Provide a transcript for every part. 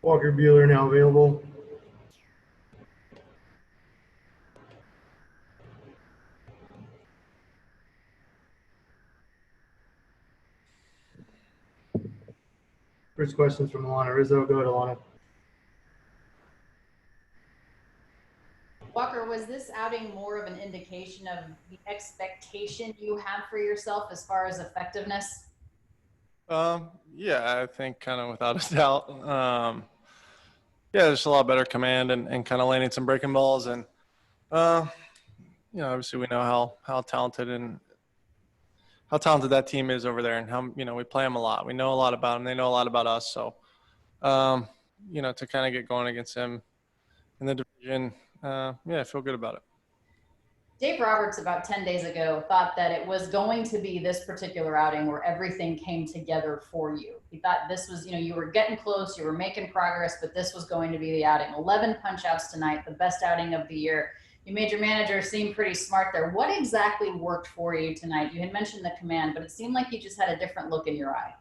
Walker Buehler now available. First question's from Alanna Rizzo. Go ahead, Alanna. Walker, was this outing more of an indication of the expectation you have for yourself as far as effectiveness? Yeah, I think kind of without a doubt. Yeah, just a lot better command and kind of landing some breaking balls. And, obviously we know how talented that team is over there and how, we play them a lot. We know a lot about them. They know a lot about us. So, to kind of get going against them in the division, I feel good about it. Dave Roberts about 10 days ago thought that it was going to be this particular outing where everything came together for you. He thought this was, you were getting close, you were making progress, but this was going to be the outing. 11 punch-outs tonight, the best outing of the year. You made your manager seem pretty smart there. What exactly worked for you tonight? You had mentioned the command, but it seemed like you just had a different look in your eye.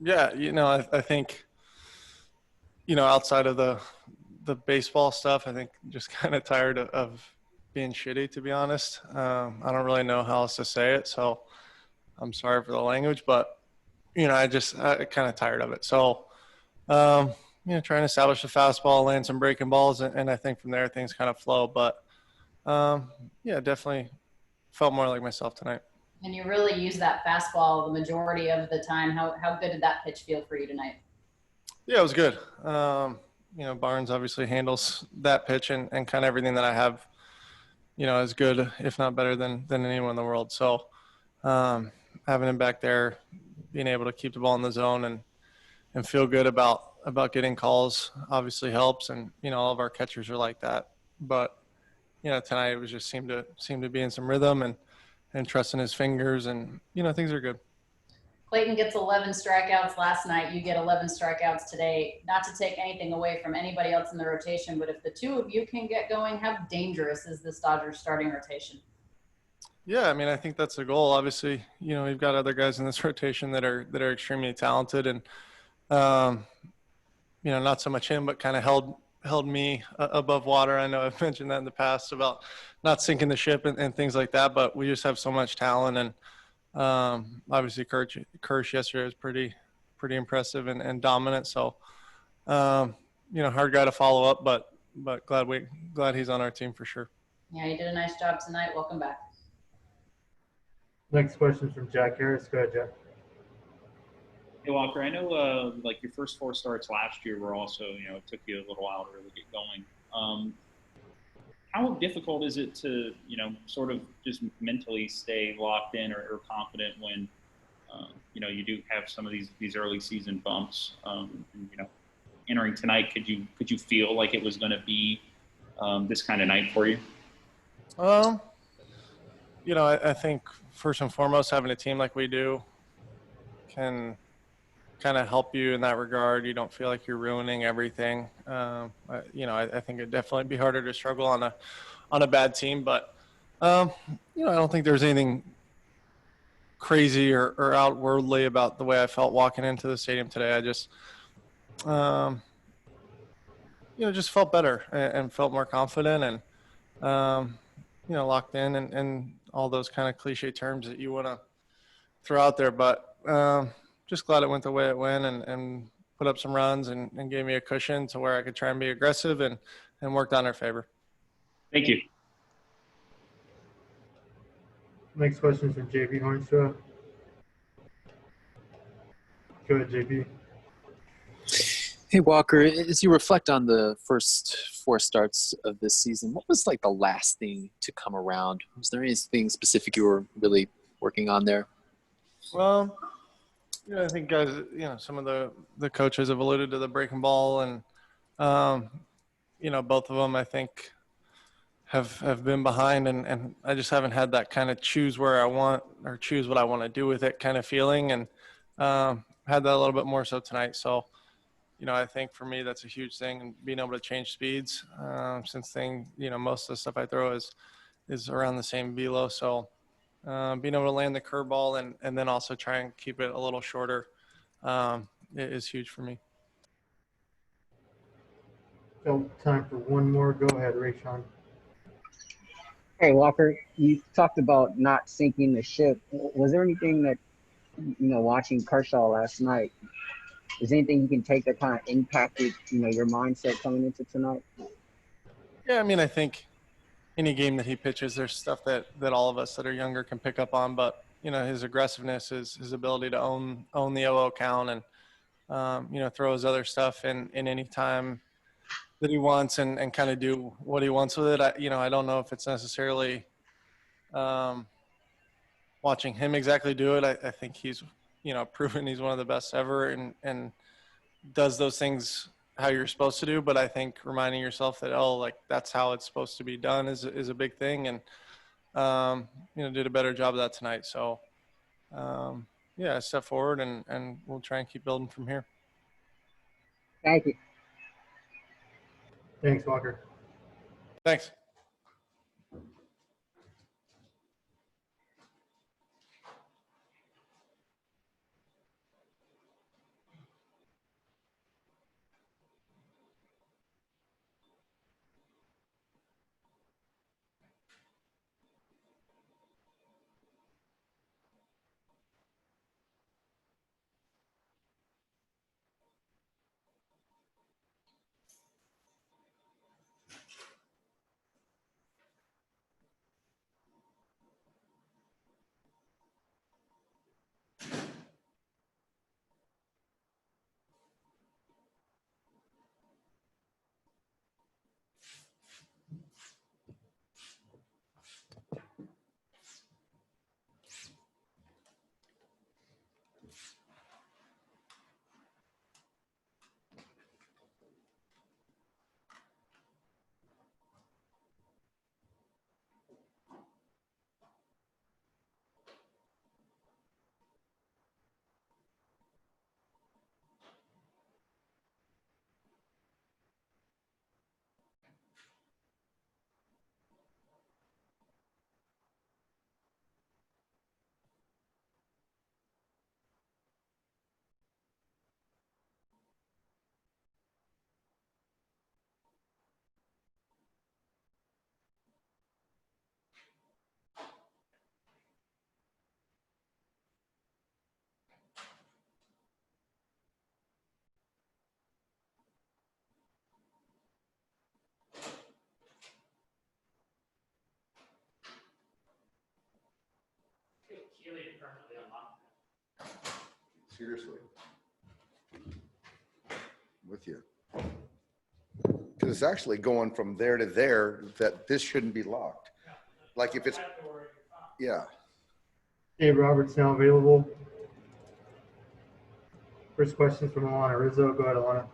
Yeah, I think, outside of the baseball stuff, I think just kind of tired of being shitty, to be honest. I don't really know how else to say it, so I'm sorry for the language, but I kind of tired of it. So, trying to establish the fastball, land some breaking balls, and I think from there things kind of flow. But definitely felt more like myself tonight. And you really used that fastball the majority of the time. How good did that pitch feel for you tonight? Yeah, it was good. Barnes obviously handles that pitch and kind of everything that I have, is good, if not better than anyone in the world. So having him back there, being able to keep the ball in the zone and feel good about getting calls obviously helps. And, all of our catchers are like that. But, tonight it was just seemed to be in some rhythm and trusting his fingers and, things are good. Clayton gets 11 strikeouts last night. You get 11 strikeouts today. Not to take anything away from anybody else in the rotation, but if the two of you can get going, how dangerous is this Dodgers starting rotation? Yeah, I think that's the goal. Obviously, we've got other guys in this rotation that are extremely talented and, not so much him, but kind of held me above water. I know I've mentioned that in the past about not sinking the ship and things like that, but we just have so much talent and, obviously Kersh yesterday was pretty impressive and dominant. So, hard guy to follow up, but glad he's on our team for sure. Yeah, you did a nice job tonight. Welcome back. Next question from Jack Harris. Go ahead, Jack. Hey, Walker, I know your first 4 starts last year were also, it took you a little while to really get going. How difficult is it to, sort of just mentally stay locked in or confident when, you do have some of these early season bumps? And, entering tonight, could you feel like it was going to be this kind of night for you? I think first and foremost, having a team like we do can kind of help you in that regard. You don't feel like you're ruining everything. I think it'd definitely be harder to struggle on a bad team, but I don't think there's anything crazy or outwardly about the way I felt walking into the stadium today. I just, just felt better and felt more confident and, locked in and all those kind of cliche terms that you want to throw out there. But just glad it went the way it went and put up some runs and gave me a cushion to where I could try and be aggressive and worked on our favor. Thank you. Next question is from JP Hornstra. Go ahead, JP. Hey, Walker, as you reflect on the first 4 starts of this season, what was the last thing to come around? Was there anything specific you were really working on there? Well, I think guys, some of the coaches have alluded to the breaking ball and, both of them I think have been behind and I just haven't had that kind of choose where I want or choose what I want to do with it kind of feeling and had that a little bit more so tonight. So, I think for me that's a huge thing and being able to change speeds since most of the stuff I throw is around the same velo. So being able to land the curveball and then also try and keep it a little shorter is huge for me. Time for one more. Go ahead, Rayshon. Hey, Walker, you talked about not sinking the ship. Was there anything that, watching Kershaw last night, is anything you can take that kind of impacted, your mindset coming into tonight? Yeah, I mean, I think any game that he pitches, there's stuff that all of us that are younger can pick up on. But, his aggressiveness, his ability to own the 0-0 count and, throw his other stuff in any time that he wants and kind of do what he wants with it. I don't know if it's necessarily watching him exactly do it. I think he's, proven he's one of the best ever and does those things how you're supposed to do. But I think reminding yourself that, that's how it's supposed to be done is a big thing. And, did a better job of that tonight. So, yeah, step forward and we'll try and keep building from here. Thank you. Thanks, Walker. Thanks. Seriously. With you. Because it's actually going from there to there that this shouldn't be locked. Like if it's, yeah. Dave Roberts now available. First question from Alanna Rizzo. Go ahead, Alanna.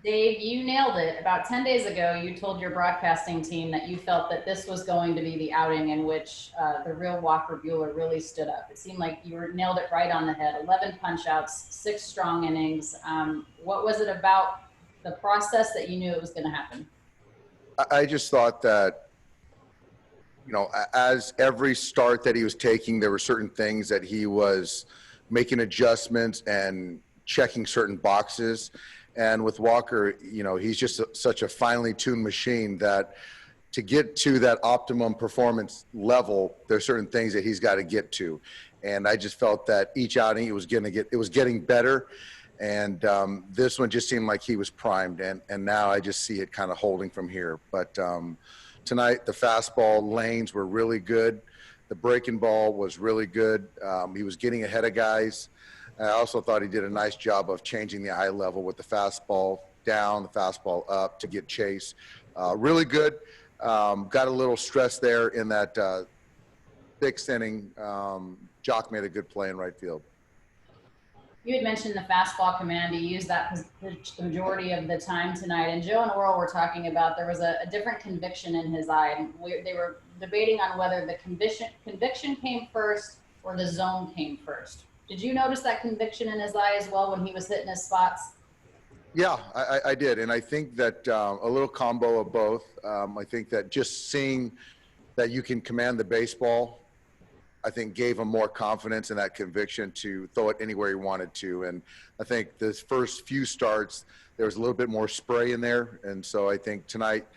Dave, you nailed it. About 10 days ago, you told your broadcasting team that you felt that this was going to be the outing in which the real Walker Buehler really stood up. It seemed like you nailed it right on the head. 11 punch-outs, 6 strong innings. What was it about the process that you knew it was going to happen? I just thought that, as every start that he was taking, there were certain things that he was making adjustments and checking certain boxes. And with Walker, he's just such a finely tuned machine that to get to that optimum performance level, there's certain things that he's got to get to. And I just felt that each outing it was getting better. And this one just seemed like he was primed. And now I just see it kind of holding from here. But tonight, the fastball lanes were really good. The breaking ball was really good. He was getting ahead of guys. I also thought he did a nice job of changing the eye level with the fastball down, the fastball up to get chase. Really good. Got a little stress there in that 6th inning. Jock made a good play in right field. You had mentioned the fastball command. He used that pitch the majority of the time tonight. And Joe and Oral were talking about there was a different conviction in his eye. And they were debating on whether the conviction came first or the zone came first. Did you notice that conviction in his eye as well when he was hitting his spots? Yeah, I did. And I think that a little combo of both. I think that just seeing that you can command the baseball I think gave him more confidence and that conviction to throw it anywhere he wanted to. And I think this first few starts, there was a little bit more spray in there. And so I think tonight,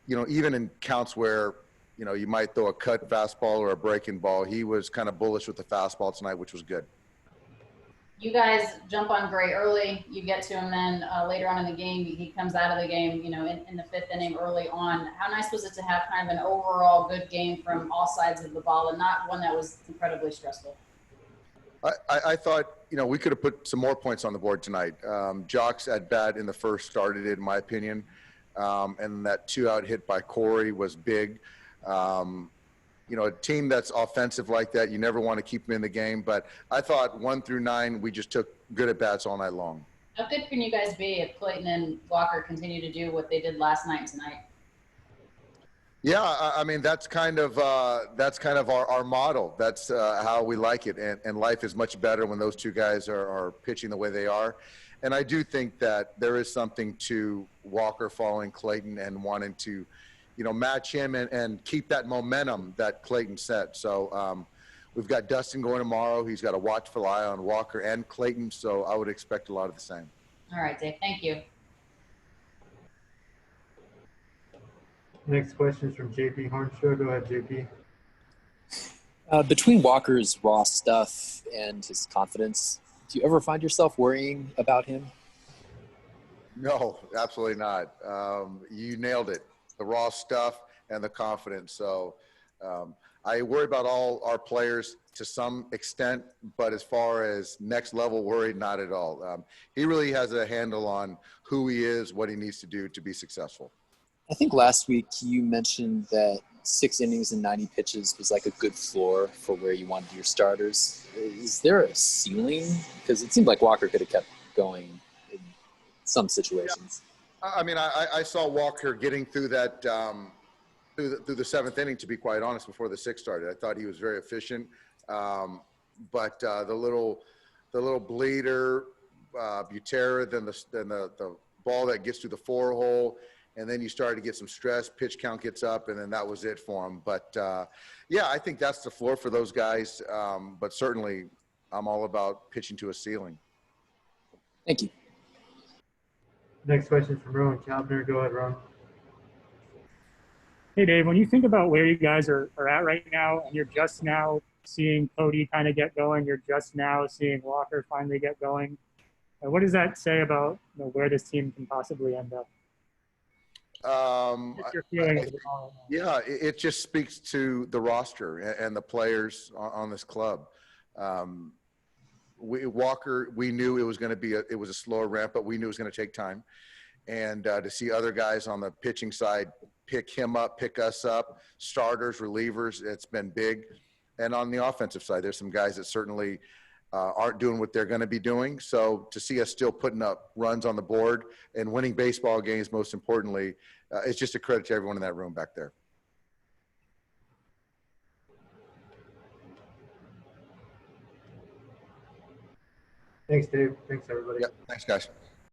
even in counts where, you might throw a cut fastball or a breaking ball, he was kind of bullish with the fastball tonight, which was good. You guys jump on Gray early. You get to him then later on in the game. He comes out of the game, in the fifth inning early on. How nice was it to have kind of an overall good game from all sides of the ball and not one that was incredibly stressful? I thought, we could have put some more points on the board tonight. Jock's at bat in the first started it, in my opinion. And that 2-out hit by Corey was big. A team that's offensive like that, you never want to keep them in the game. But I thought 1 through 9, we just took good at bats all night long. How good can you guys be if Clayton and Walker continue to do what they did last night and tonight? Yeah, I mean that's kind of our model. That's how we like it, and life is much better when those two guys are pitching the way they are. And I do think that there is something to Walker following Clayton and wanting to, match him and keep that momentum that Clayton set. So we've got Dustin going tomorrow. He's got a watchful eye on Walker and Clayton. So I would expect a lot of the same. All right, Dave. Thank you. Next question is from JP Hornshaw. Go ahead, JP. Between Walker's raw stuff and his confidence, do you ever find yourself worrying about him? No, absolutely not. You nailed it. The raw stuff and the confidence. So I worry about all our players to some extent, but as far as next level worry, not at all. He really has a handle on who he is, what he needs to do to be successful. I think last week you mentioned that 6 innings and 90 pitches was like a good floor for where you wanted your starters. Is there a ceiling? Because it seemed like Walker could have kept going in some situations. Yeah. I mean, I saw Walker getting through that through the 7th inning, to be quite honest, before the 6th started. I thought he was very efficient, but the little bleeder, Butera, then the ball that gets through the 4-hole, and then you started to get some stress. Pitch count gets up, and then that was it for him. But yeah, I think that's the floor for those guys. But certainly, I'm all about pitching to a ceiling. Thank you. Next question from Rowan Kavner. Go ahead, Rowan. Hey, Dave, when you think about where you guys are at right now, and you're just now seeing Cody kind of get going, you're just now seeing Walker finally get going, what does that say about where this team can possibly end up? What's your feeling of it all right now? Yeah, it just speaks to the roster and the players on this club. Walker, we knew it was going to be it was a slower ramp, but we knew it was going to take time. And to see other guys on the pitching side pick him up, pick us up, starters, relievers, it's been big. And on the offensive side, there's some guys that certainly aren't doing what they're going to be doing. So to see us still putting up runs on the board and winning baseball games, most importantly, it's just a credit to everyone in that room back there. Thanks, Dave. Thanks, everybody. Yep. Thanks, guys.